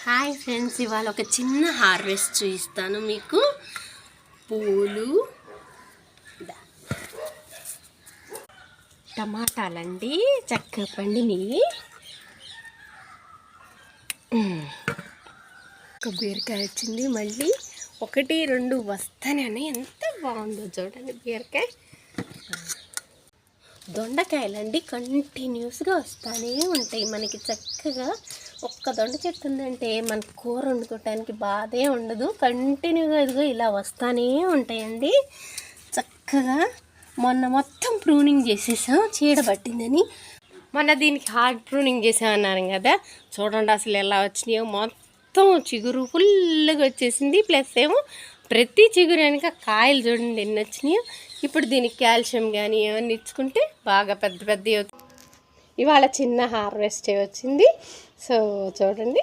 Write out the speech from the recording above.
Hi friends, ఇవాళ ఒక చిన్న హార్వెస్ట్ చూపిస్తాను మీకు. పూలు, టమాటాలండి చక్కగా పండినవి. ఒక బీరకాయ వచ్చింది, మళ్ళీ 1-2 వస్తానే ఎంత బాగుందో చూడండి బీరకాయ. దొండకాయలండి కంటిన్యూస్గా వస్తూనే ఉంటాయి మనకి. చక్కగా ఒక్క దొండ చెట్టు ఉందంటే మనకు కూర వండుకోవటానికి బాధే ఉండదు. కంటిన్యూగా ఇదిగో ఇలా వస్తూనే ఉంటాయండి. చక్కగా మొన్న మొత్తం ప్రూనింగ్ చేసేసాం చీడ పట్టిందని. మొన్న దీనికి హార్డ్ ప్రూనింగ్ చేసామన్నాను కదా, చూడండి అసలు ఎలా వచ్చినాయో. మొత్తం చిగురు ఫుల్గా వచ్చేసింది. ప్లస్ ఏమో ప్రతి చిగురు వెనక కాయలు చూడండి ఎన్ని వచ్చినాయో. ఇప్పుడు దీనికి కాల్షియం కానీ ఏమన్నా ఇచ్చుకుంటే బాగా పెద్ద పెద్దవి. ఇవాళ చిన్న హార్వెస్ట్ వచ్చింది. సో చూడండి.